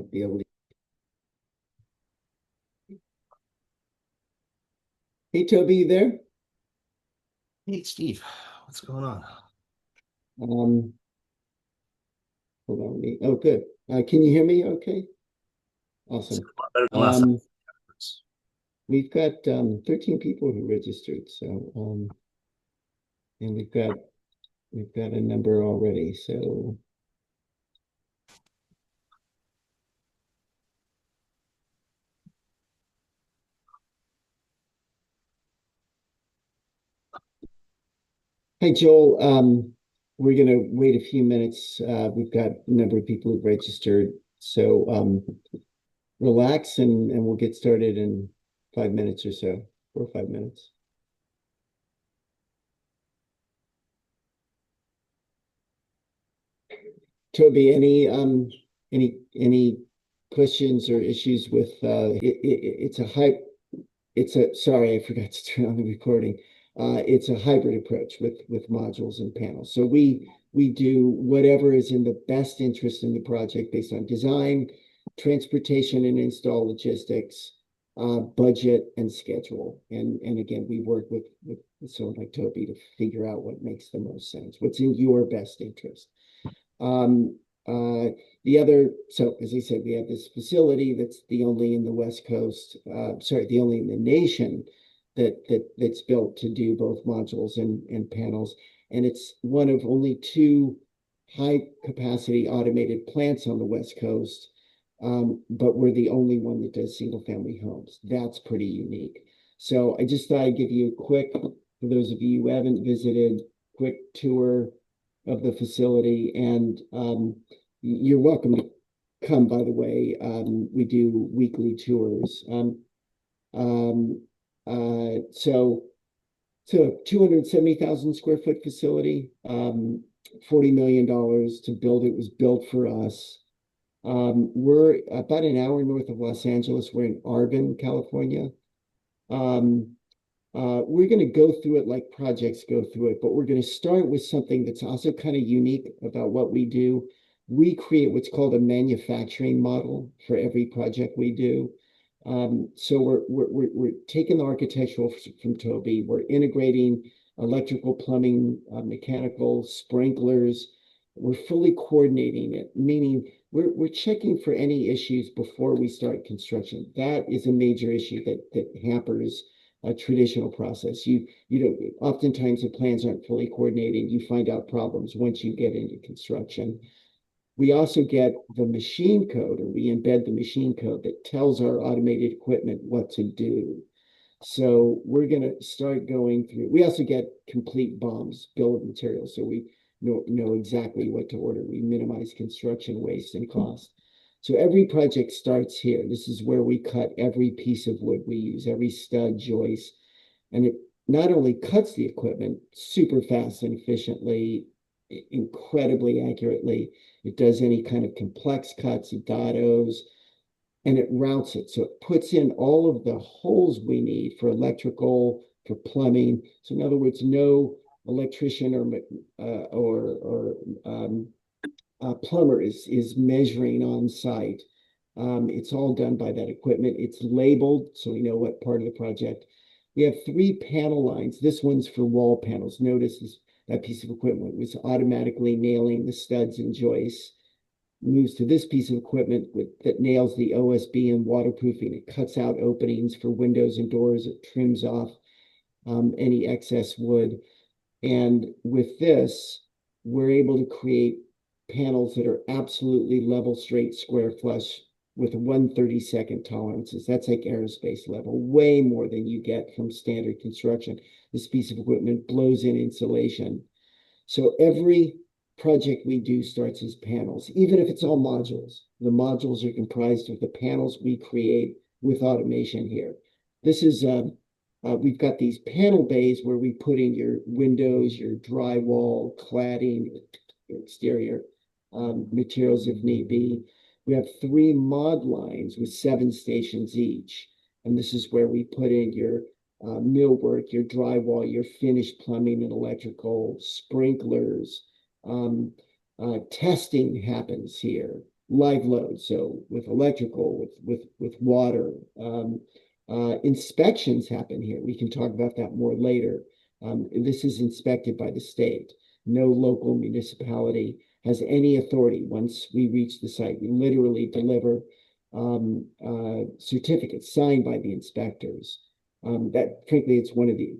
be able to. Hey, Toby, you there? Hey, Steve, what's going on? Um, Hold on me. Oh, good. Can you hear me? Okay, It's awesome. a lot better than last time. Um, we've got 13 people who registered, so and we've got a number already. So hey, Joel. We're gonna wait a few minutes. We've got a number of people who've registered, so relax and we'll get started in 5 minutes or so, 4 or 5 minutes. Toby, any questions or issues with it's a high it's a sorry, I forgot to turn on the recording. It's a hybrid approach with modules and panels. So we do whatever is in the best interest in the project based on design, transportation and install logistics, budget and schedule. And again, we work with someone like Toby to figure out what makes the most sense, what's in your best interest. Um, the other, so as I said, we have this facility that's the only in the West Coast, sorry, the only in the nation that's built to do both modules and panels. And it's one of only two high capacity automated plants on the West Coast. But we're the only one that does single family homes. That's pretty unique. So I just thought I'd give you a quick, for those of you who haven't visited, quick tour of the facility. And you're welcome to come, by the way. We do weekly tours. Um, so, 270,000 square foot facility, $40 million to build it, was built for us. We're about an hour north of Los Angeles. We're in Arvin, California. Um, we're going to go through it like projects go through it, but we're going to start with something that's also kind of unique about what we do. We create what's called a manufacturing model for every project we do. So we're taking the architectural from Toby. We're integrating electrical, plumbing, mechanical, sprinklers. We're fully coordinating it, meaning we're checking for any issues before we start construction. That is a major issue that hampers a traditional process. You know, oftentimes the plans aren't fully coordinated. You find out problems once you get into construction. We also get the machine code, or we embed the machine code that tells our automated equipment what to do. So we're going to start going through. We also get complete BOMs, bill of materials, so we know exactly what to order. We minimize construction waste and cost. So every project starts here. This is where we cut every piece of wood we use, every stud, joist, and it not only cuts the equipment super fast and efficiently, incredibly accurately, it does any kind of complex cuts, dados, and it routes it. So it puts in all of the holes we need for electrical, for plumbing. So in other words, no electrician or plumber is measuring on site. It's all done by that equipment. It's labeled, so we know what part of the project. We have three panel lines. This one's for wall panels. Notice that piece of equipment was automatically nailing the studs and joists. Moves to this piece of equipment that nails the OSB and waterproofing. It cuts out openings for windows and doors. It trims off any excess wood. And with this, we're able to create panels that are absolutely level, straight, square, flush with 1/32 tolerances. That's like aerospace level, way more than you get from standard construction. This piece of equipment blows in insulation. So every project we do starts as panels, even if it's all modules. The modules are comprised of the panels we create with automation here. This is we've got these panel bays where we put in your windows, your drywall, cladding, exterior materials if need be. We have three mod lines with 7 stations each. And this is where we put in your millwork, your drywall, your finished plumbing and electrical, sprinklers. Testing happens here. live load. So with electrical, with water, inspections happen here. We can talk about that more later. This is inspected by the state. No local municipality has any authority once we reach the site. We literally deliver certificates signed by the inspectors. That frankly, it's one of the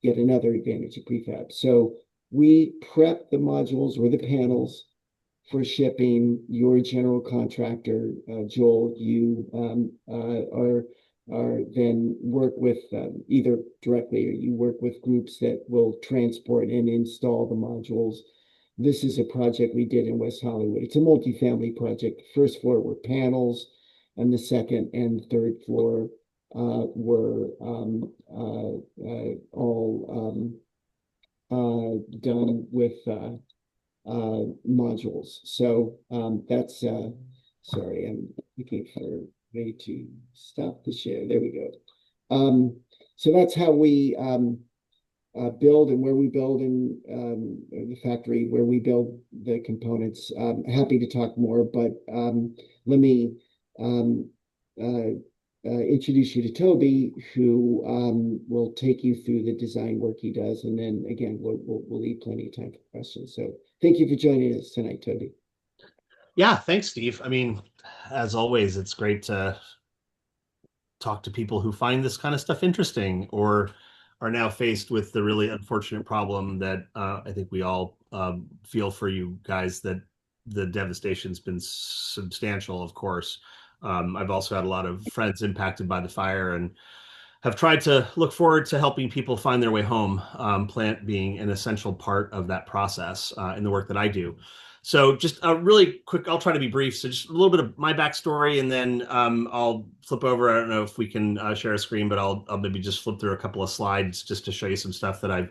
yet another advantage of prefab. So we prep the modules or the panels for shipping. Your general contractor, Joel, you are then work with either directly or you work with groups that will transport and install the modules. This is a project we did in West Hollywood. It's a multifamily project. The first floor were panels, and the second and third floor were all done with modules. So that's sorry, I'm looking for a way to stop the share. There we go. So that's how we build and where we build in the factory, where we build the components. Happy to talk more, but let me um, introduce you to Toby, who will take you through the design work he does, and then again we'll leave plenty of time for questions. So thank you for joining us tonight, Toby. Yeah, thanks, Steve. I mean, as always, it's great to talk to people who find this kind of stuff interesting or are now faced with the really unfortunate problem that I think we all feel for you guys, that the devastation's been substantial, of course. I've also had a lot of friends impacted by the fire and have tried to look forward to helping people find their way home, plant being an essential part of that process in the work that I do. So just a really quick, I'll try to be brief. So just a little bit of my backstory, and then I'll flip over. I don't know if we can share a screen, but I'll maybe just flip through a couple of slides just to show you some stuff that I've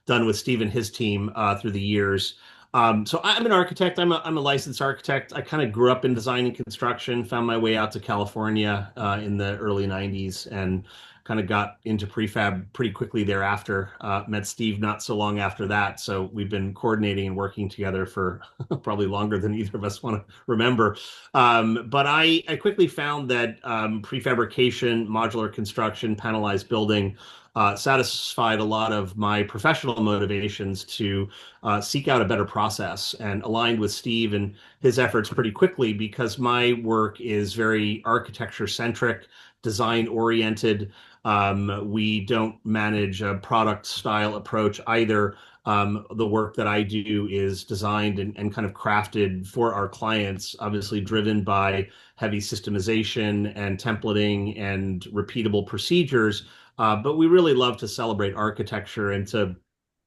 done with Steve and his team through the years. So I'm an architect. I'm a licensed architect. I kind of grew up in design and construction, found my way out to California in the early 90s, and kind of got into prefab pretty quickly thereafter. Met Steve not so long after that. So we've been coordinating and working together for probably longer than either of us want to remember. But I quickly found that prefabrication, modular construction, panelized building satisfied a lot of my professional motivations to seek out a better process, and aligned with Steve and his efforts pretty quickly because my work is very architecture centric, design oriented. We don't manage a product style approach either. The work that I do is designed and kind of crafted for our clients, obviously driven by heavy systemization and templating and repeatable procedures. But we really love to celebrate architecture and to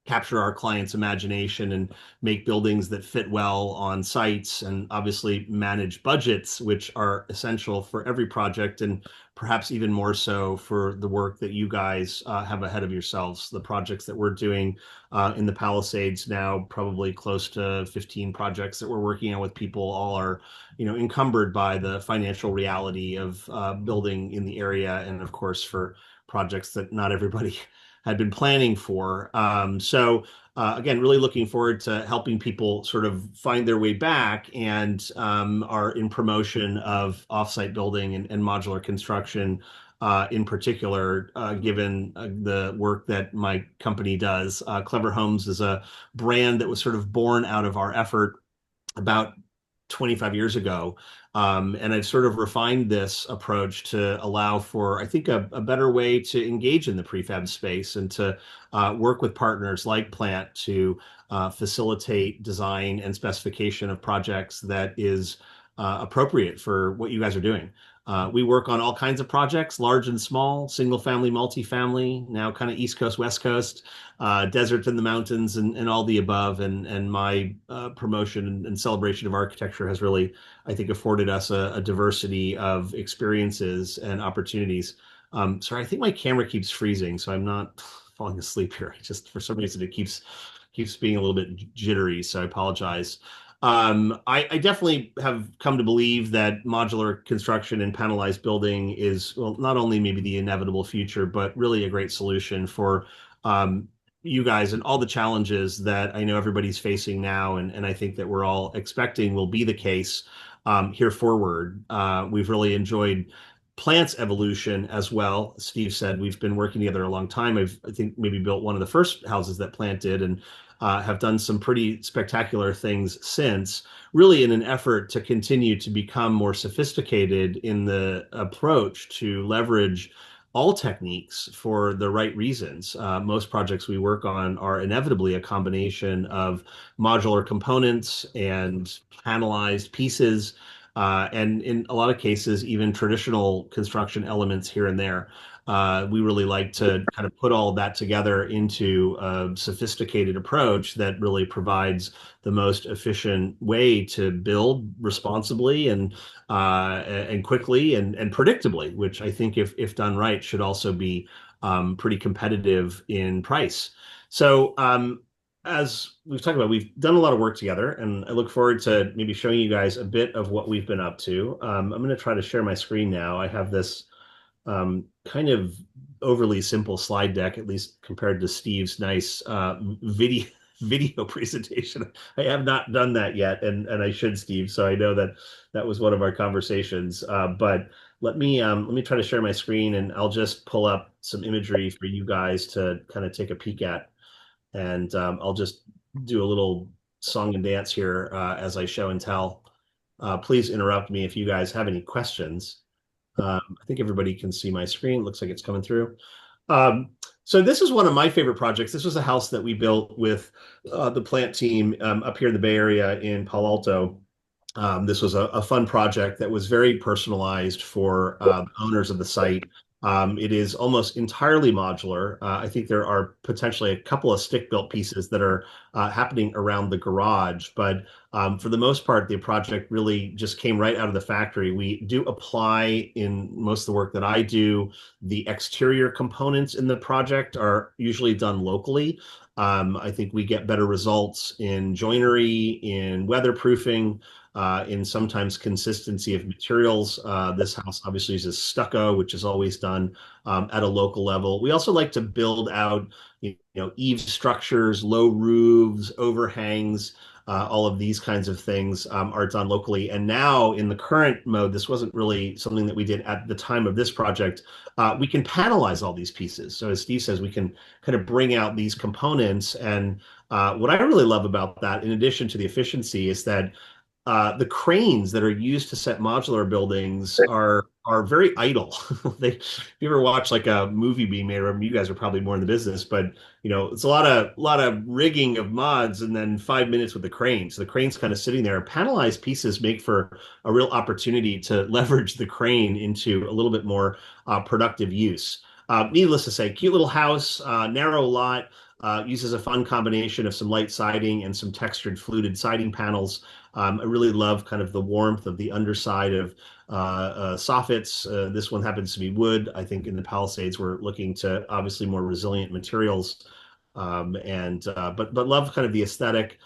capture our clients' imagination and make buildings that fit well on sites, and obviously manage budgets, which are essential for every project, and perhaps even more so for the work that you guys have ahead of yourselves. The projects that we're doing in the Palisades now, probably close to 15 projects that we're working on with people, all are, encumbered by the financial reality of building in the area, and of course for projects that not everybody had been planning for. Again, really looking forward to helping people sort of find their way back, and are in promotion of offsite building and modular construction in particular, given the work that my company does. Clever Homes is a brand that was sort of born out of our effort about 25 years ago. And I've sort of refined this approach to allow for, I think, a better way to engage in the prefab space and to work with partners like Plant to facilitate design and specification of projects that is appropriate for what you guys are doing. We work on all kinds of projects, large and small, single family, multifamily, now kind of East Coast, West Coast, desert and the mountains, and all the above. And my promotion and celebration of architecture has really, I think, afforded us a diversity of experiences and opportunities. Sorry, I think my camera keeps freezing, so I'm not falling asleep here. I just, for some reason, it keeps being a little bit jittery, so I apologize. I definitely have come to believe that modular construction and panelized building is, well, not only maybe the inevitable future, but really a great solution for you guys and all the challenges that I know everybody's facing now, and I think that we're all expecting will be the case. here forward. We've really enjoyed plants evolution as well. Steve said we've been working together a long time. I think maybe built one of the first houses that Plant did, and have done some pretty spectacular things since, really in an effort to continue to become more sophisticated in the approach to leverage all techniques for the right reasons. Most projects we work on are inevitably a combination of modular components and panelized pieces, and in a lot of cases, even traditional construction elements here and there. We really like to kind of put all of that together into a sophisticated approach that really provides the most efficient way to build responsibly and quickly and predictably, which I think if done right should also be pretty competitive in price. So as we've talked about, we've done a lot of work together, and I look forward to maybe showing you guys a bit of what we've been up to. I'm going to try to share my screen now. I have this kind of overly simple slide deck, at least compared to Steve's nice video presentation. I have not done that yet, and I should, Steve. So I know that that was one of our conversations. But let me try to share my screen, and I'll just pull up some imagery for you guys to kind of take a peek at, and I'll just do a little song and dance here as I show and tell. Please interrupt me if you guys have any questions. I think everybody can see my screen. Looks like it's coming through. Um, so this is one of my favorite projects. This was a house that we built with the plant team up here in the Bay Area in Palo Alto. This was a fun project that was very personalized for owners of the site. It is almost entirely modular. I think there are potentially a couple of stick-built pieces that are happening around the garage, but for the most part, the project really just came right out of the factory. We do apply in most of the work that I do. The exterior components in the project are usually done locally. I think we get better results in joinery, in weatherproofing, in sometimes consistency of materials. This house obviously uses stucco, which is always done at a local level. We also like to build out, eave structures, low roofs, overhangs. All of these kinds of things are done locally. And now in the current mode, this wasn't really something that we did at the time of this project. We can panelize all these pieces. So as Steve says, we can kind of bring out these components. And what I really love about that, in addition to the efficiency, is that the cranes that are used to set modular buildings are very idle. If you ever watch like a movie being made, or you guys are probably more in the business, but it's a lot of rigging of mods and then 5 minutes with the crane. So the crane's kind of sitting there. Panelized pieces make for a real opportunity to leverage the crane into a little bit more productive use. Needless to say, cute little house, narrow lot. Uses a fun combination of some light siding and some textured fluted siding panels. I really love kind of the warmth of the underside of soffits. This one happens to be wood. I think in the Palisades, we're looking to obviously more resilient materials, but love kind of the aesthetic.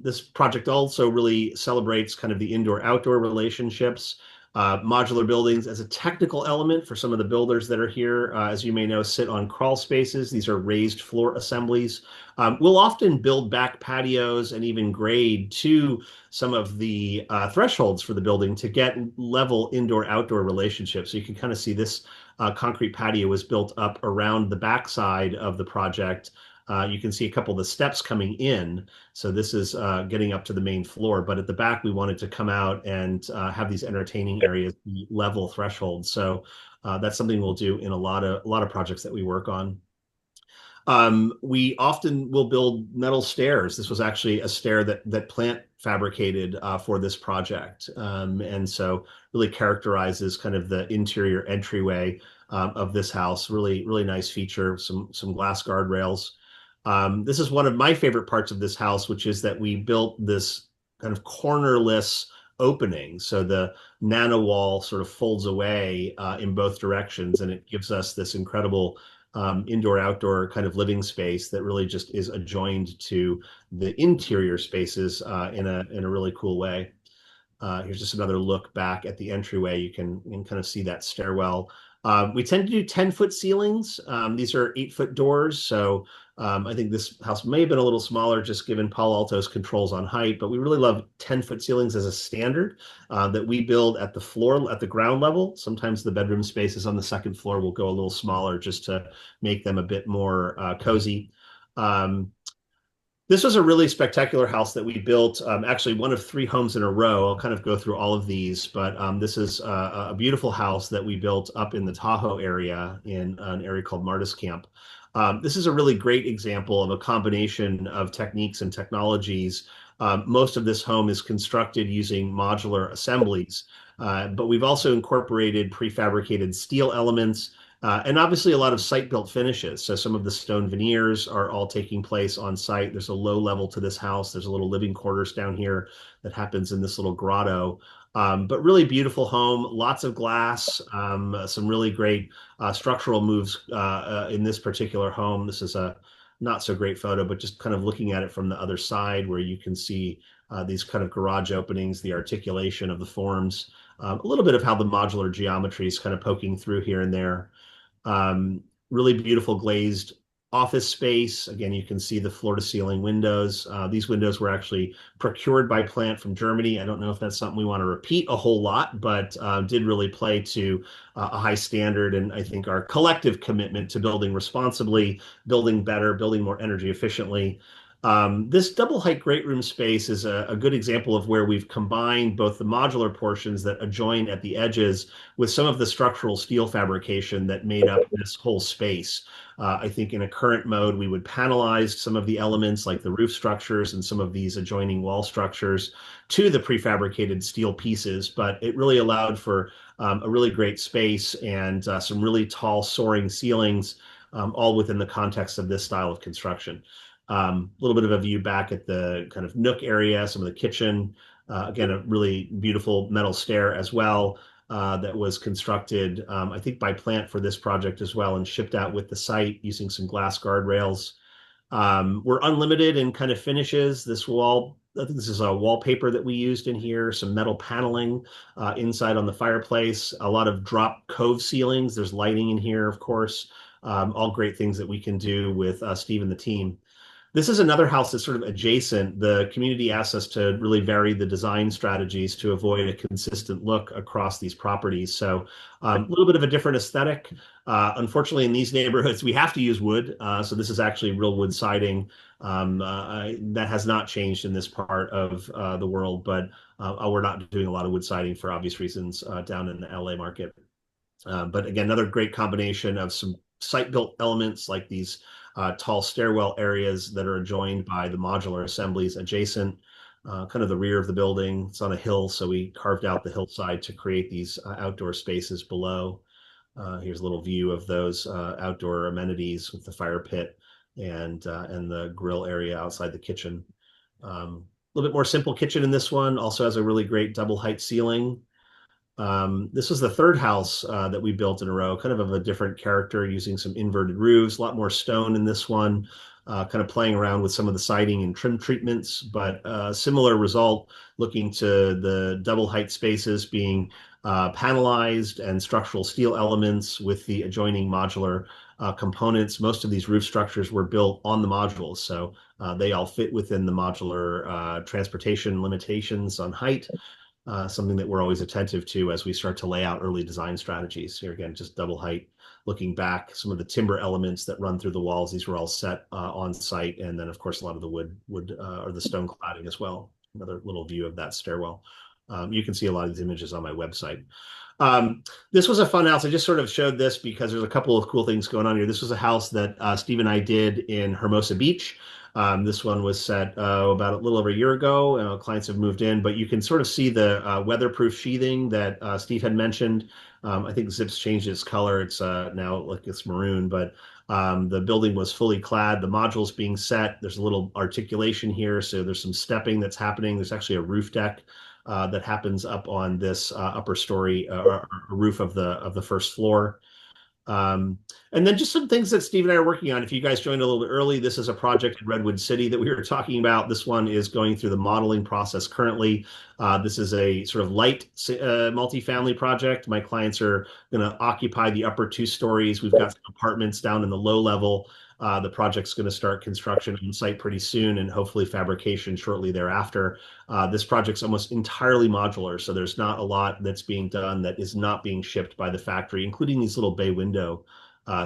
This project also really celebrates kind of the indoor-outdoor relationships. Modular buildings as a technical element for some of the builders that are here, as you may know, sit on crawl spaces. These are raised floor assemblies. We'll often build back patios and even grade to some of the thresholds for the building to get level indoor-outdoor relationships. So you can kind of see this concrete patio was built up around the backside of the project. You can see a couple of the steps coming in. So this is getting up to the main floor. But at the back, we wanted to come out and have these entertaining areas be level thresholds. So that's something we'll do in a lot of projects that we work on. We often will build metal stairs. This was actually a stair that Plant fabricated for this project. And so really characterizes kind of the interior entryway of this house. Really, really nice feature, some glass guardrails. This is one of my favorite parts of this house, which is that we built this kind of cornerless opening. So the nano wall sort of folds away in both directions, and it gives us this incredible indoor-outdoor kind of living space that really just is adjoined to the interior spaces in a really cool way. Here's just another look back at the entryway. You can kind of see that stairwell. We tend to do 10-foot ceilings. These are 8-foot doors. So I think this house may have been a little smaller just given Palo Alto's controls on height, but we really love 10-foot ceilings as a standard that we build at the floor, at the ground level. Sometimes the bedroom spaces on the second floor will go a little smaller just to make them a bit more cozy. Um, this was a really spectacular house that we built, actually one of 3 homes in a row. I'll kind of go through all of these, but this is a beautiful house that we built up in the Tahoe area in an area called Martis Camp. This is a really great example of a combination of techniques and technologies. Most of this home is constructed using modular assemblies, but we've also incorporated prefabricated steel elements and obviously a lot of site-built finishes. So some of the stone veneers are all taking place on site. There's a low level to this house. There's a little living quarters down here that happens in this little grotto. But really beautiful home, lots of glass, some really great structural moves in this particular home. This is a not so great photo, but just kind of looking at it from the other side where you can see these kind of garage openings, the articulation of the forms, a little bit of how the modular geometry is kind of poking through here and there. Um, Really beautiful glazed office space. Again, you can see the floor to ceiling windows. These windows were actually procured by plant from Germany. I don't know if that's something we want to repeat a whole lot, but did really play to a high standard. And I think our collective commitment to building responsibly, building better, building more energy efficiently. This double height great room space is a good example of where we've combined both the modular portions that adjoin at the edges with some of the structural steel fabrication that made up this whole space. I think in a current mode, we would panelize some of the elements like the roof structures and some of these adjoining wall structures to the prefabricated steel pieces, but it really allowed for a really great space and some really tall soaring ceilings, all within the context of this style of construction. A little bit of a view back at the kind of nook area, some of the kitchen. Again, a really beautiful metal stair as well that was constructed, I think, by plant for this project as well and shipped out with the site using some glass guardrails. We're unlimited in kind of finishes. This wall, I think this is a wallpaper that we used in here, some metal paneling inside on the fireplace, a lot of drop cove ceilings. There's lighting in here, of course. All great things that we can do with Steve and the team. This is another house that's sort of adjacent. The community asked us to really vary the design strategies to avoid a consistent look across these properties. So a little bit of a different aesthetic. Unfortunately, in these neighborhoods, we have to use wood. So this is actually real wood siding. That has not changed in this part of the world, but we're not doing a lot of wood siding for obvious reasons down in the LA market. But again, another great combination of some site-built elements like these tall stairwell areas that are adjoined by the modular assemblies adjacent, kind of the rear of the building. It's on a hill, so we carved out the hillside to create these outdoor spaces below. Here's a little view of those outdoor amenities with the fire pit and the grill area outside the kitchen. A little bit more simple kitchen in this one. Also has a really great double height ceiling. This was the third house that we built in a row, kind of a different character using some inverted roofs, a lot more stone in this one, kind of playing around with some of the siding and trim treatments, but similar result, looking to the double height spaces being panelized and structural steel elements with the adjoining modular components. Most of these roof structures were built on the modules, so they all fit within the modular transportation limitations on height. Something that we're always attentive to as we start to lay out early design strategies. Here again, just double height, looking back, some of the timber elements that run through the walls, these were all set on site. And then of course, a lot of the wood or the stone cladding as well. Another little view of that stairwell. You can see a lot of these images on my website. This was a fun house. I just sort of showed this because there's a couple of cool things going on here. This was a house that Steve and I did in Hermosa Beach. This one was set about a little over a year ago. Clients have moved in, but you can sort of see the weatherproof sheathing that Steve had mentioned. I think Zip's changed its color. It's now like it's maroon, but the building was fully clad. The modules being set. There's a little articulation here, so there's some stepping that's happening. There's actually a roof deck that happens up on this upper story or roof of the first floor. Um, and then just some things that Steve and I are working on. If you guys joined a little bit early, this is a project in Redwood City that we were talking about. This one is going through the modeling process currently. This is a sort of light multifamily project. My clients are going to occupy the upper two stories. We've got some apartments down in the low level. The project's going to start construction on site pretty soon and hopefully fabrication shortly thereafter. This project's almost entirely modular, so there's not a lot that's being done that is not being shipped by the factory, including these little bay window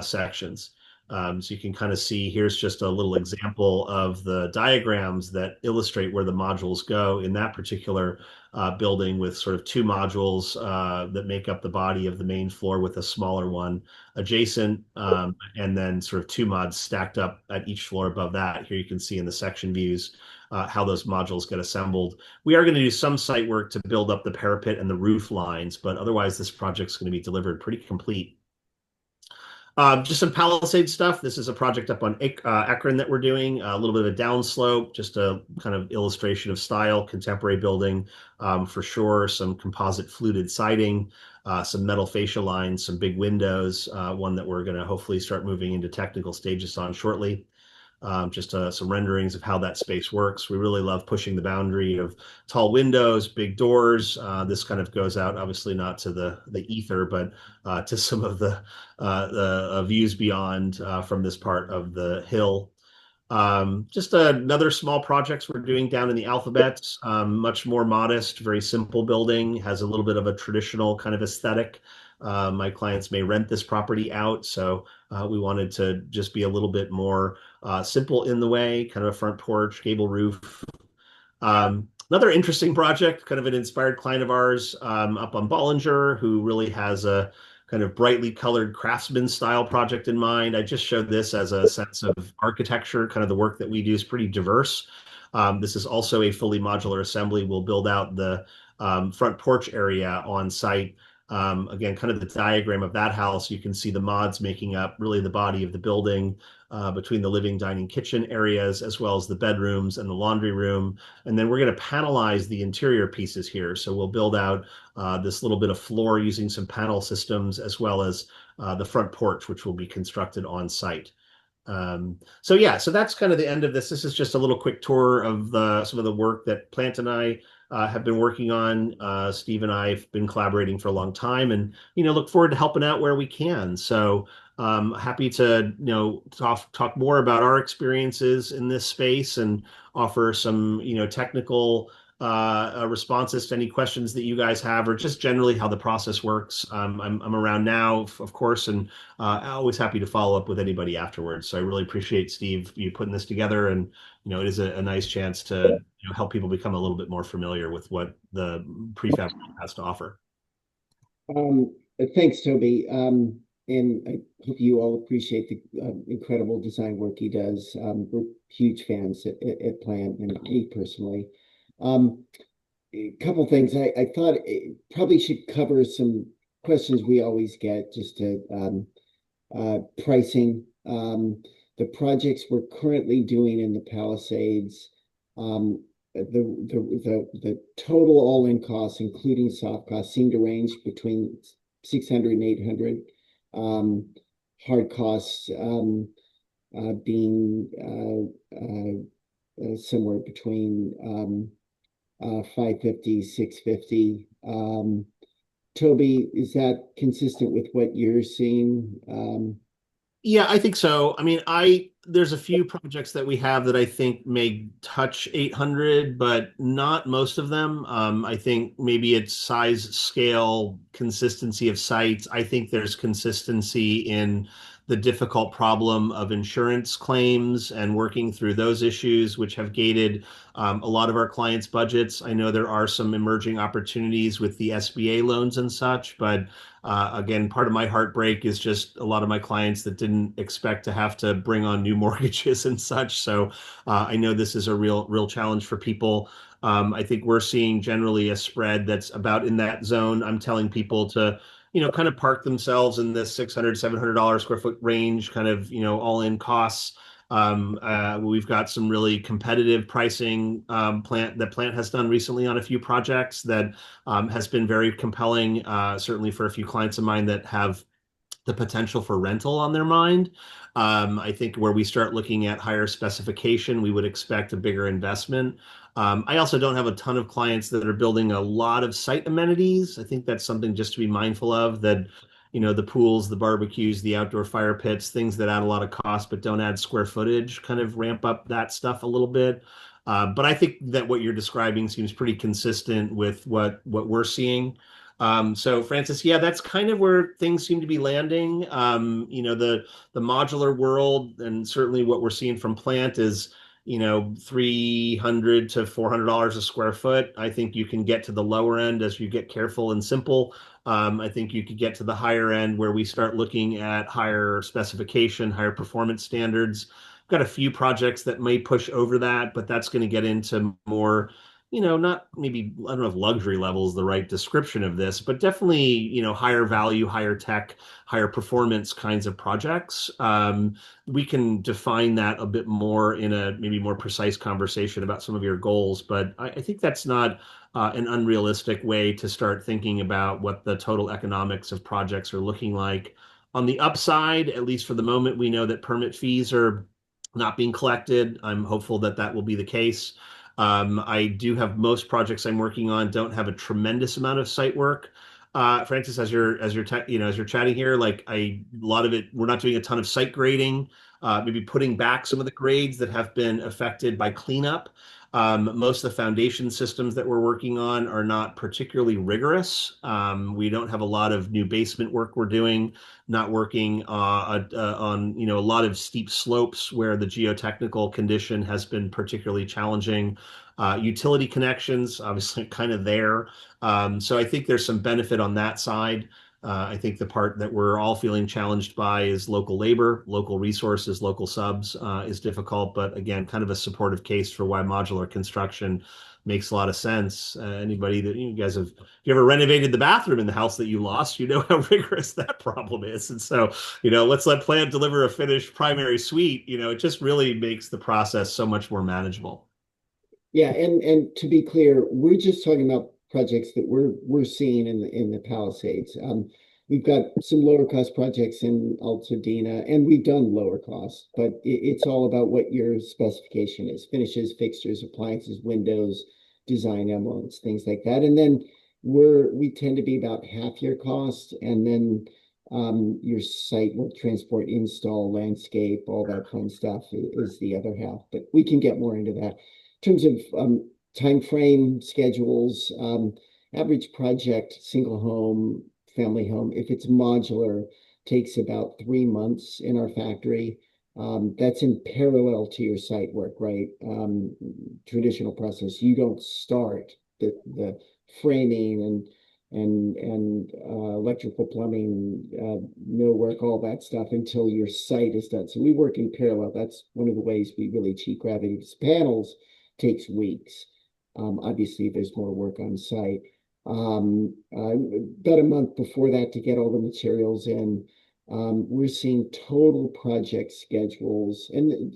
sections. So you can kind of see here's just a little example of the diagrams that illustrate where the modules go in that particular building, with sort of two modules that make up the body of the main floor with a smaller one adjacent, and then sort of two mods stacked up at each floor above that. Here you can see in the section views how those modules get assembled. We are going to do some site work to build up the parapet and the roof lines, but otherwise this project's going to be delivered pretty complete. Just some Palisade stuff. This is a project up on Akron that we're doing. A little bit of a downslope, just a kind of illustration of style, contemporary building for sure. Some composite fluted siding, some metal fascia lines, some big windows. One that we're going to hopefully start moving into technical stages on shortly. Just some renderings of how that space works. We really love pushing the boundary of tall windows, big doors. This kind of goes out, obviously not to the ether, but to some of the views beyond from this part of the hill. Just another small projects we're doing down in the Alphabets, much more modest, very simple building, has a little bit of a traditional kind of aesthetic. My clients may rent this property out, so we wanted to just be a little bit more simple in the way, kind of a front porch, gable roof. Another interesting project, kind of an inspired client of ours up on Bollinger, who really has a kind of brightly colored craftsman style project in mind. I just showed this as a sense of architecture. Kind of the work that we do is pretty diverse. This is also a fully modular assembly. We'll build out the front porch area on site. Again, kind of the diagram of that house, you can see the mods making up really the body of the building between the living, dining, kitchen areas, as well as the bedrooms and the laundry room. And then we're going to panelize the interior pieces here. So we'll build out this little bit of floor using some panel systems, as well as the front porch, which will be constructed on site. So yeah, so that's kind of the end of this. This is just a little quick tour of some of the work that Plant and I have been working on. Steve and I have been collaborating for a long time, and look forward to helping out where we can. So happy to talk more about our experiences in this space and offer some technical responses to any questions that you guys have, or just generally how the process works. I'm around now, of course, and always happy to follow up with anybody afterwards. So I really appreciate, Steve, you putting this together, and it is a nice chance to help people become a little bit more familiar with what the prefab has to offer. Thanks, Toby. And I hope you all appreciate the incredible design work he does. We're huge fans at Plant, and me personally. A couple things. I thought it probably should cover some questions we always get, just to pricing. The projects we're currently doing in the Palisades, the total all-in costs, including soft costs, seem to range between 600 and 800. Hard costs being somewhere between 550, 650. Toby, is that consistent with what you're seeing? Yeah, I think so. I mean, there's a few projects that we have that I think may touch 800, but not most of them. I think maybe it's size, scale, consistency of sites. I think there's consistency in the difficult problem of insurance claims and working through those issues, which have gated a lot of our clients' budgets. I know there are some emerging opportunities with the SBA loans and such, but again, part of my heartbreak is just a lot of my clients that didn't expect to have to bring on new mortgages and such. So I know this is a real challenge for people. I think we're seeing generally a spread that's about in that zone. I'm telling people to, kind of park themselves in this $600, $700 square foot range, kind of, all in costs. We've got some really competitive pricing Plant has done recently on a few projects that has been very compelling, certainly for a few clients of mine that have the potential for rental on their mind. I think where we start looking at higher specification, we would expect a bigger investment. I also don't have a ton of clients that are building a lot of site amenities. I think that's something just to be mindful of, that, the pools, the barbecues, the outdoor fire pits, things that add a lot of cost but don't add square footage, kind of ramp up that stuff a little bit. But I think that what you're describing seems pretty consistent with what we're seeing. So Francis, yeah, that's kind of where things seem to be landing. The modular world, and certainly what we're seeing from Plant is, 300 to $400 a square foot. I think you can get to the lower end as you get careful and simple. I think you could get to the higher end where we start looking at higher specification, higher performance standards. Got a few projects that may push over that, but that's going to get into more, not maybe, I don't know if luxury level is the right description of this, but definitely, higher value, higher tech, higher performance kinds of projects. We can define that a bit more in a maybe more precise conversation about some of your goals, but I think that's not an unrealistic way to start thinking about what the total economics of projects are looking like. On the upside, at least for the moment, we know that permit fees are not being collected. I'm hopeful that that will be the case. I do have most projects I'm working on don't have a tremendous amount of site work. Francis, as you're chatting here, like a lot of it, we're not doing a ton of site grading. Maybe putting back some of the grades that have been affected by cleanup. Most of the foundation systems that we're working on are not particularly rigorous. We don't have a lot of new basement work we're doing, not working on a lot of steep slopes where the geotechnical condition has been particularly challenging. Utility connections, obviously, kind of there. So I think there's some benefit on that side. I think the part that we're all feeling challenged by is local labor, local resources, local subs is difficult, but again, kind of a supportive case for why modular construction makes a lot of sense. Anybody that you guys have, if you ever renovated the bathroom in the house that you lost, you know how rigorous that problem is. And so, let's let Plant deliver a finished primary suite. It just really makes the process so much more manageable. Yeah, and to be clear, we're just talking about projects that we're seeing in the Palisades. We've got some lower cost projects in Altadena, and we've done lower cost, but it's all about what your specification is: finishes, fixtures, appliances, windows, design elements, things like that. And then we tend to be about half your cost, and then your site will transport, install, landscape, all that fun stuff is the other half. But we can get more into that terms of time frame schedules. Average project, single home, family home, if it's modular, takes about 3 months in our factory. That's in parallel to your site work, right? Traditional process, you don't start the framing and electrical, plumbing, millwork, all that stuff until your site is done. So we work in parallel. That's one of the ways we really cheat gravity, because panels takes weeks. Obviously, there's more work on site. About a month before that to get all the materials in. We're seeing total project schedules. And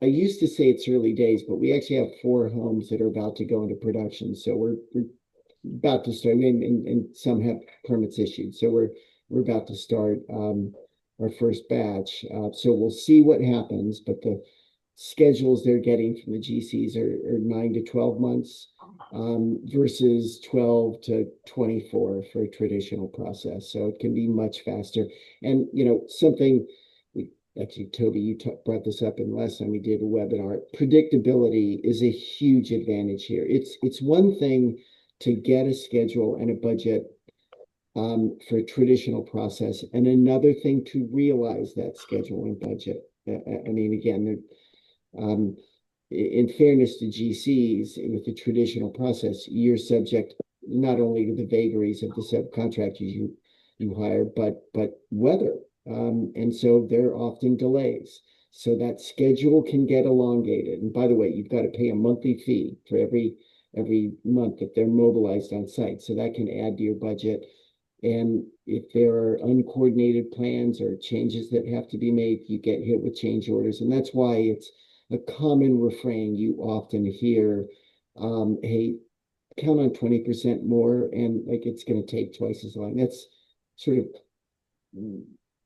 I used to say it's early days, but we actually have 4 homes that are about to go into production. So we're about to start, and some have permits issued. So we're about to start our first batch. So we'll see what happens, but the schedules they're getting from the GCs are 9 to 12 months versus 12 to 24 for a traditional process. So it can be much faster. And, something we actually, Toby, you brought this up in last time we did a webinar. Predictability is a huge advantage here. It's one thing to get a schedule and a budget for a traditional process, and another thing to realize that schedule and budget. I mean, again, in fairness to GCs, with the traditional process, you're subject not only to the vagaries of the subcontractors you hire, but weather, and so there are often delays. So that schedule can get elongated. And by the way, you've got to pay a monthly fee for every month that they're mobilized on site. So that can add to your budget. And if there are uncoordinated plans or changes that have to be made, you get hit with change orders. And that's why it's a common refrain you often hear, hey, count on 20% more, and like it's going to take twice as long. That's sort of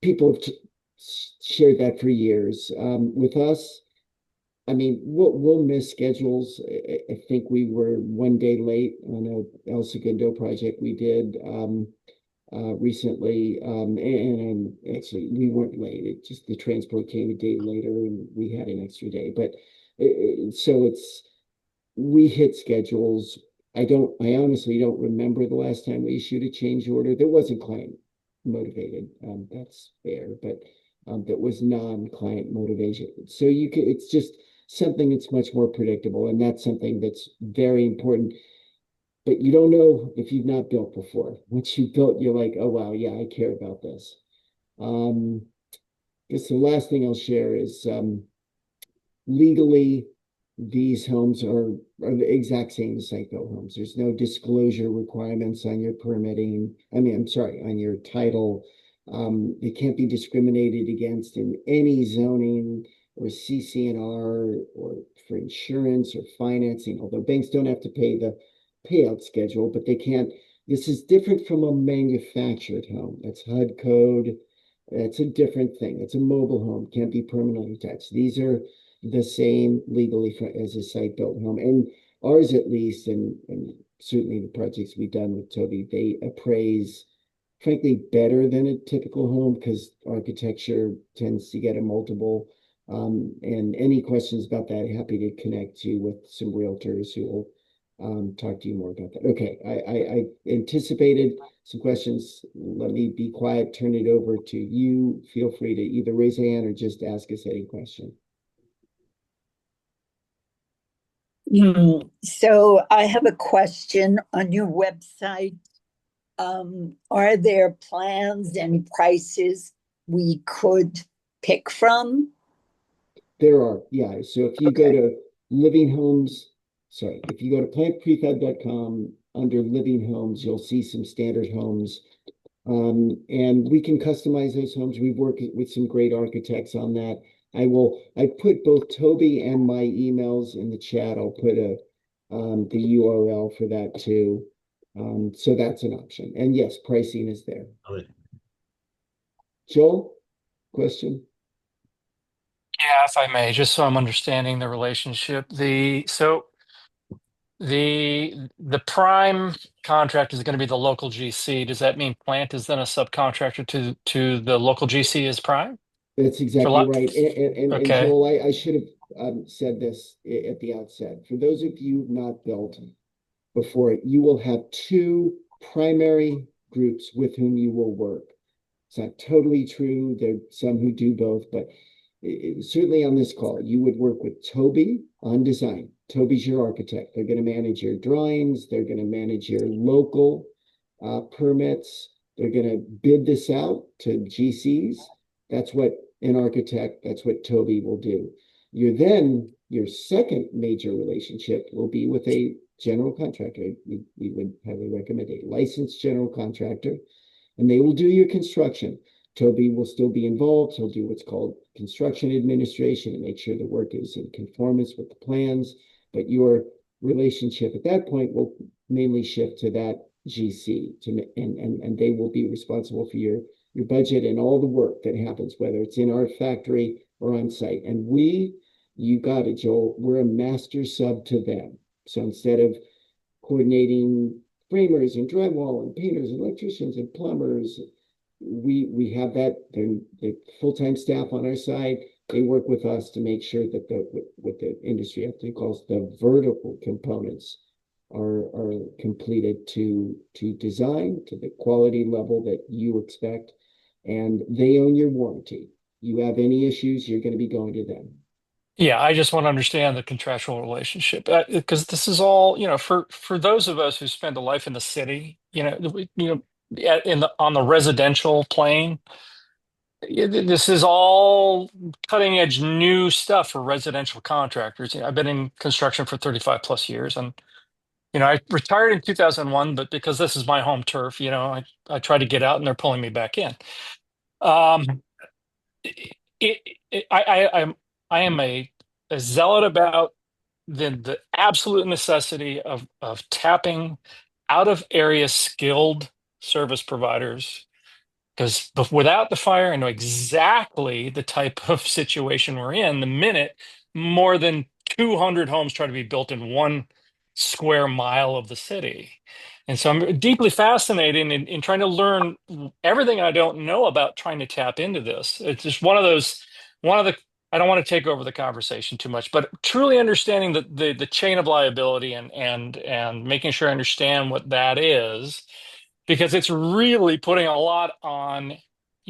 people have shared that for years. With us, I mean, we'll miss schedules. I think we were one day late on a El Segundo project we did recently, and actually we weren't late. It just the transport came a day later, and we had an extra day. But so it's we hit schedules. I honestly don't remember the last time we issued a change order. That wasn't client motivated. That's fair, but that was non-client motivation. So it's just something that's much more predictable, and that's something that's very important. But you don't know if you've not built before. Once you've built, you're like, oh wow, yeah, I care about this. Um, I guess the last thing I'll share is legally, these homes are the exact same as site-built homes. There's no disclosure requirements on your permitting. I mean, I'm sorry, on your title. It can't be discriminated against in any zoning or CC&R or for insurance or financing, although banks don't have to pay the payout schedule, but they can't. This is different from a manufactured home. That's HUD code. That's a different thing. It's a mobile home, can't be permanently attached. These are the same legally as a site-built home. And ours, at least, and certainly the projects we've done with Toby, they appraise, frankly, better than a typical home because architecture tends to get a multiple. And any questions about that, happy to connect you with some realtors who will talk to you more about that. Okay, I anticipated some questions. Let me be quiet, turn it over to you. Feel free to either raise a hand or just ask us any question. So I have a question on your website. Are there plans and prices we could pick from? There are, yeah. So if you go Okay. to living homes, sorry, if you go to plantprefab.com under living homes, you'll see some standard homes. And we can customize those homes. We've worked with some great architects on that. I put both Toby and my emails in the chat. I'll put the URL for that too. So that's an option. And yes, pricing is there. Joel, question? Yeah, if I may, just so I'm understanding the relationship. The prime contract is going to be the local GC. Does that mean plant is then a subcontractor to the local GC as prime That's for exactly lot? right. And Okay. Joel, I should have said this at the outset. For those of you not built before, you will have two primary groups with whom you will work. It's not totally true. There are some who do both, but certainly on this call, you would work with Toby on design. Toby's your architect. They're going to manage your drawings. They're going to manage your local permits. They're going to bid this out to GCs. That's what an architect, that's what Toby will do. Your second major relationship will be with a general contractor. We would highly recommend a licensed general contractor, and they will do your construction. Toby will still be involved. He'll do what's called construction administration and make sure the work is in conformance with the plans. But your relationship at that point will mainly shift to that GC and they will be responsible for your budget and all the work that happens, whether it's in our factory or on site. And you got it, Joel, we're a master sub to them. So instead of coordinating framers and drywall and painters and electricians and plumbers, we have that. They're full-time staff on our side. They work with us to make sure that what the industry often calls the vertical components are completed to design to the quality level that you expect, and they own your warranty. You have any issues, you're going to be going to them. Yeah, I just want to understand the contractual relationship because this is all, for those of us who spend a life in the city, on the residential plane, this is all cutting edge new stuff for residential contractors. I've been in construction for 35 plus years, and I retired in 2001, but because this is my home turf, I try to get out, and they're pulling me back in. Um, it, I am a zealot about the absolute necessity of tapping out of area skilled service providers because without the fire, I know exactly the type of situation we're in the minute more than 200 homes try to be built in 1 square mile of the city. And so I'm deeply fascinated in trying to learn everything I don't know about trying to tap into this. It's just one of the, I don't want to take over the conversation too much, but truly understanding the chain of liability and making sure I understand what that is, because it's really putting a lot on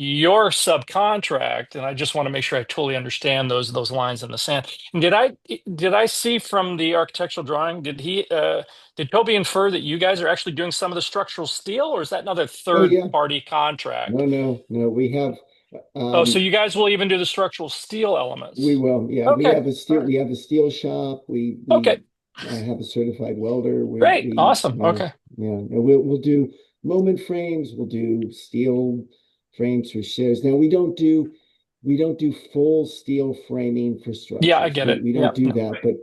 your subcontract, and I just want to make sure I totally understand those lines in the sand. And did I see from the architectural drawing, did Toby infer that you guys are actually doing some of the structural steel, or is that another Oh third yeah, party contract? no. We have Oh, so you guys will even do the structural steel we elements? will, yeah. Okay, all right. We have a steel shop. Okay, We have a certified welder. great, awesome. Okay, Yeah. And we'll do moment frames. We'll do steel frames for shares. Now we don't do full steel framing for yeah, I structures. get it. We Yeah, don't do no, that. But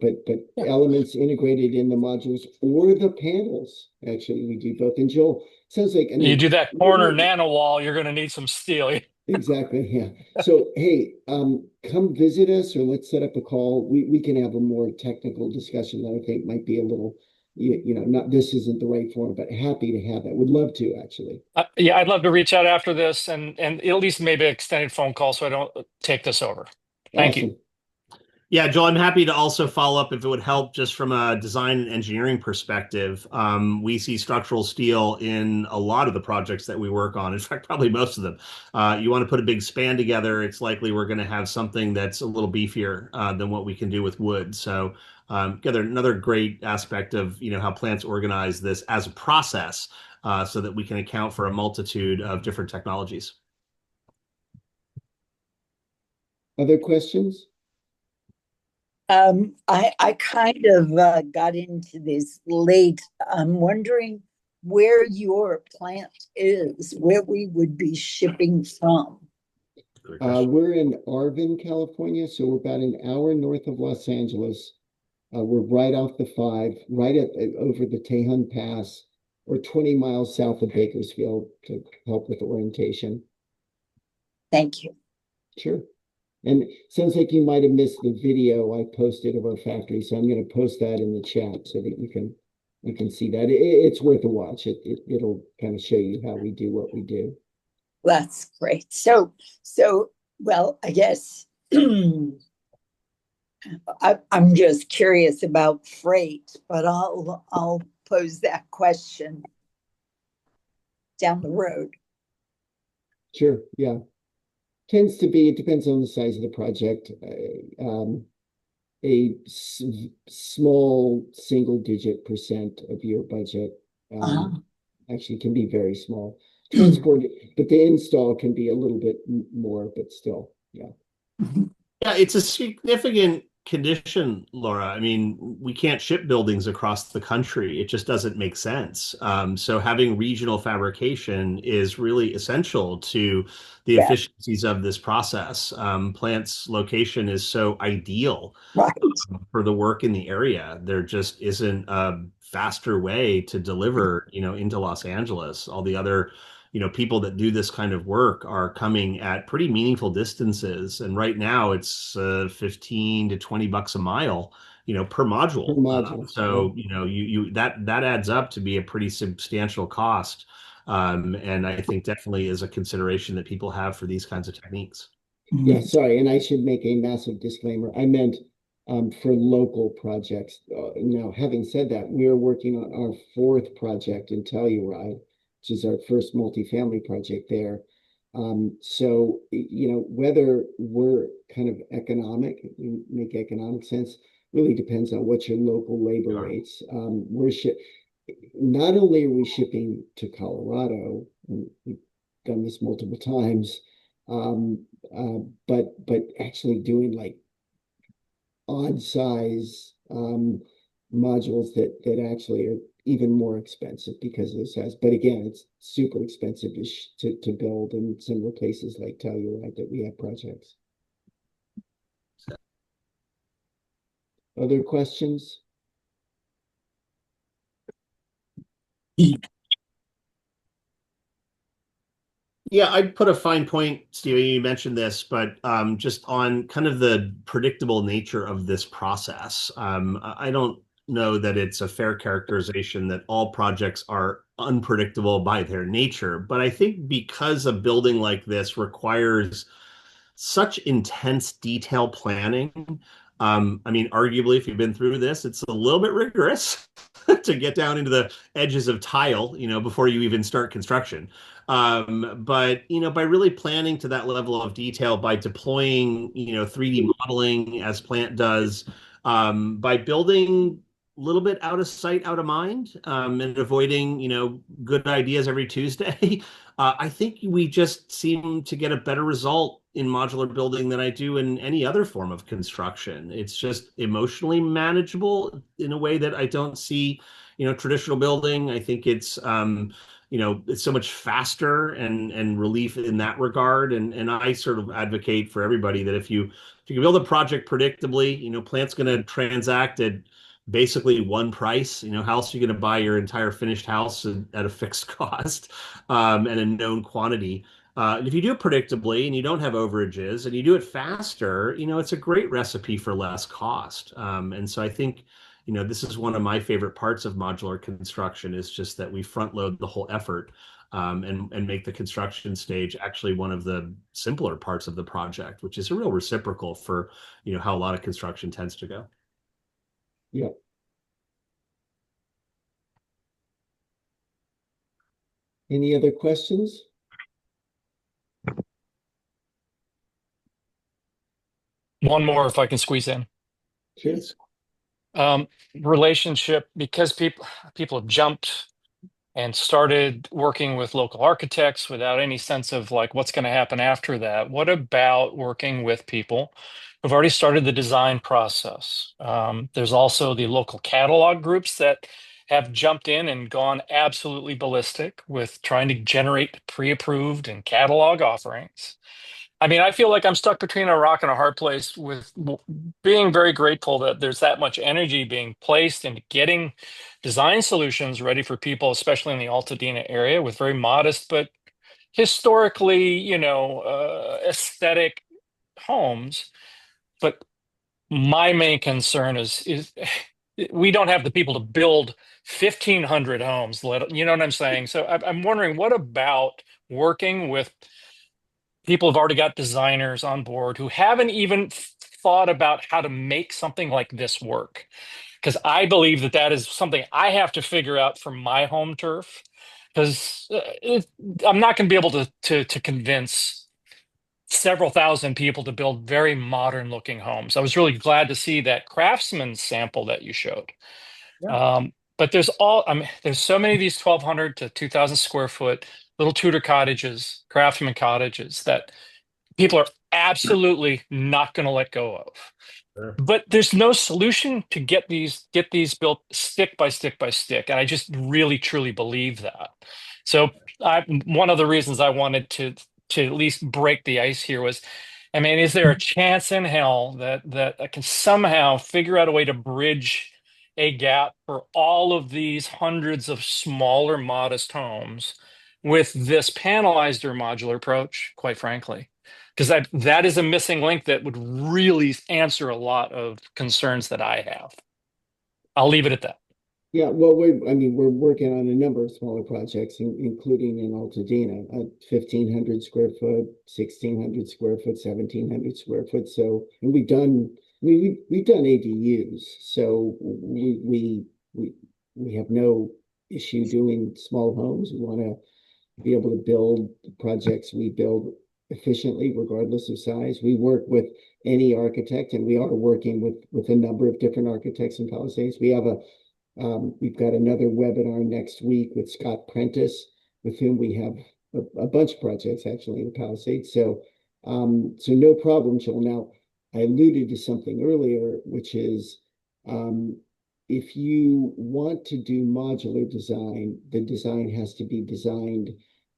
yeah. elements integrated in the modules or the panels. Actually, we do both. And Joel, sounds like, I You mean, do that corner we're nano wall, you're going to need some steel. exactly, yeah. So, hey, come visit us or let's set up a call. We can have a more technical discussion that I think might be a little, not, this isn't the right forum, but happy to have that. Would love to, actually. Yeah, I'd love to reach out after this and at least maybe an extended phone call so I don't take this over. Thank you. Awesome. Yeah, Joel, I'm happy to also follow up if it would help just from a design and engineering perspective. We see structural steel in a lot of the projects that we work on. In fact, probably most of them. You want to put a big span together, it's likely we're going to have something that's a little beefier than what we can do with wood. So, another great aspect of how plants organize this as a process, so that we can account for a multitude of different technologies. Other questions? I kind of got into this late. I'm wondering where your plant is, where we would be shipping from. We're in Arvin, California, so we're about an hour north of Los Angeles. We're right off the 5, right over the Tejon Pass, or 20 miles south of Bakersfield to help with orientation. Thank you. Sure. And sounds like you might have missed the video I posted of our factory, so I'm going to post that in the chat so that you can see that. It's worth a watch. It'll kind of show you how we do what we do. That's great. So well, I guess I'm just curious about freight, but I'll pose that question down the road. Sure. Yeah. Tends to be, it depends on the size of the project. A small single-digit % of your budget actually can be very small. Transport, but the install can be a little bit more, but still, yeah. Yeah, it's a significant condition, Laura. I mean, we can't ship buildings across the country. It just doesn't make sense. So having regional fabrication is really essential to the Yeah, efficiencies of this process. Plant's location is so ideal right. for the work in the area. There just isn't a faster way to deliver, into Los Angeles. All the other people that do this kind of work are coming at pretty meaningful distances. And right now it's 15 to 20 bucks a mile, per module. Per module. So, Yeah. you that adds up to be a pretty substantial cost. And I think definitely is a consideration that people have for these kinds of techniques. Yeah, sorry, and I should make a massive disclaimer. I meant for local projects. Now, having said that, we are working on our 4th project in Telluride, which is our first multifamily project there. So, whether we're kind of economic, make economic sense, really depends on what your local labor Sure. rates. Not only are we shipping to Colorado, and we've done this multiple times, but actually doing like odd size modules that actually are even more expensive because of the size. But again, it's super expensive to build in similar places like Telluride that we have projects. Other questions? Yeah, I'd put a fine point, Steve. You mentioned this, but just on kind of the predictable nature of this process. I don't know that it's a fair characterization that all projects are unpredictable by their nature, but I think because a building like this requires such intense detail planning. I mean, arguably, if you've been through this, it's a little bit rigorous to get down into the edges of tile, before you even start construction. But by really planning to that level of detail, by deploying, 3D modeling as Plant does, by building a little bit out of sight, out of mind, and avoiding, good ideas every Tuesday. I think we just seem to get a better result in modular building than I do in any other form of construction. It's just emotionally manageable in a way that I don't see, traditional building. I think it's so much faster and relief in that regard. And I sort of advocate for everybody that if you can build a project predictably, Plant's going to transact at basically one price. How else are you going to buy your entire finished house at a fixed cost, and a known quantity? And if you do it predictably and you don't have overages and you do it faster, it's a great recipe for less cost. And so I think, this is one of my favorite parts of modular construction is just that we front load the whole effort, and make the construction stage actually one of the simpler parts of the project, which is a real reciprocal for, how a lot of construction tends to go. Yeah. Any other questions? One more, if I can squeeze in. Sure. Relationship, because people have jumped and started working with local architects without any sense of like what's going to happen after that. What about working with people who've already started the design process? There's also the local catalog groups that have jumped in and gone absolutely ballistic with trying to generate pre-approved and catalog offerings. I mean, I feel like I'm stuck between a rock and a hard place with being very grateful that there's that much energy being placed into getting design solutions ready for people, especially in the Altadena area, with very modest but historically, aesthetic homes. But my main concern is we don't have the people to build 1,500 homes. You know what I'm saying? So I'm wondering, what about working with people who've already got designers on board who haven't even thought about how to make something like this work? Because I believe that that is something I have to figure out for my home turf. Because I'm not going to be able to convince several thousand people to build very modern looking homes. I was really glad to see that craftsman sample that you showed. Yeah. But I mean, there's so many of these 1,200 to 2,000 square foot little Tudor cottages, craftsman cottages that people are absolutely not going to let go of. Sure. But there's no solution to get these built stick by stick by stick, and I just really truly believe that. So one of the reasons I wanted to at least break the ice here was, I mean, is there a chance in hell that I can somehow figure out a way to bridge a gap for all of these hundreds of smaller, modest homes with this panelized or modular approach, quite frankly? Because that is a missing link that would really answer a lot of concerns that I have. I'll leave it at that. Yeah, well, we're working on a number of smaller projects, including in Altadena, 1,500 square foot, 1,600 square foot, 1,700 square foot. So, and we've done ADUs, so we have no issue doing small homes. We want to be able to build the projects we build efficiently, regardless of size. We work with any architect, and we are working with a number of different architects in Palisades. We've got another webinar next week with Scott Prentice, with whom we have a bunch of projects actually in the Palisades. So no problem, Joel. Now, I alluded to something earlier, which is if you want to do modular design, the design has to be designed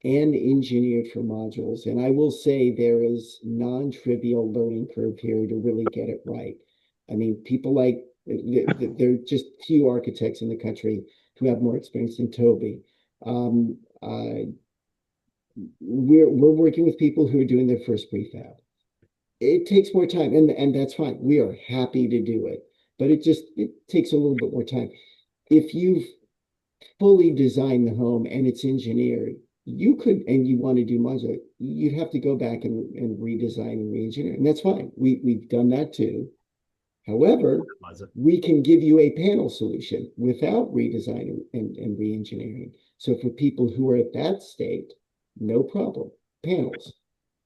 and engineered for modules. And I will say there is non-trivial learning curve here to really get it right. I mean, people like there are just few architects in the country who have more experience than Toby. we're working with people who are doing their first prefab. It takes more time, and that's fine. We are happy to do it, but it takes a little bit more time. If you've fully designed the home and it's engineered, you could, and you want to do modular, you'd have to go back and redesign and re-engineer, and that's fine. We've done that too. However, we can give you a panel solution without redesigning and re-engineering. So for people who are at that state, no problem, panels.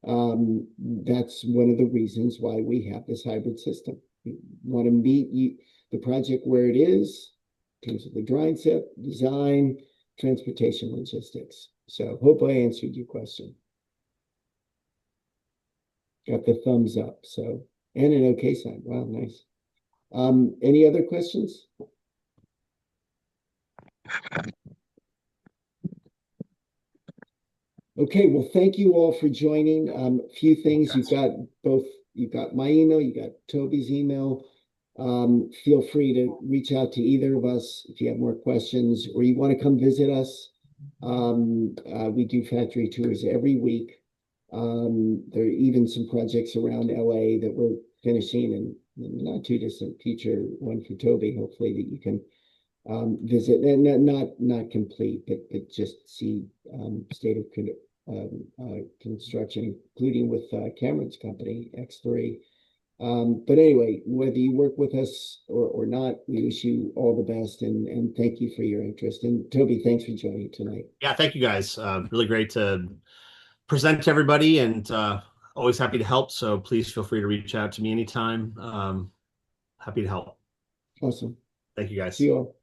That's one of the reasons why we have this hybrid system. We want to meet the project where it is in terms of the drawing set, design, transportation, logistics. So hope I answered your question. Got the thumbs up, so, and an okay sign. Wow, nice. Any other questions? Okay, well, thank you all for joining. A few things, you've got my email, you got Toby's email. Feel free to reach out to either of us if you have more questions or you want to come visit us. We do factory tours every week. There are even some projects around LA that we're finishing in the not too distant future, one for Toby, hopefully, that you can visit, and not complete, but just see state of construction, including with Cameron's company, X3. But anyway, whether you work with us or not, we wish you all the best, and thank you for your interest. And Toby, thanks for joining tonight. Yeah, thank you guys. Really great to present to everybody, and always happy to help. So please feel free to reach out to me anytime. Happy to help. Awesome. Thank you guys. See you all.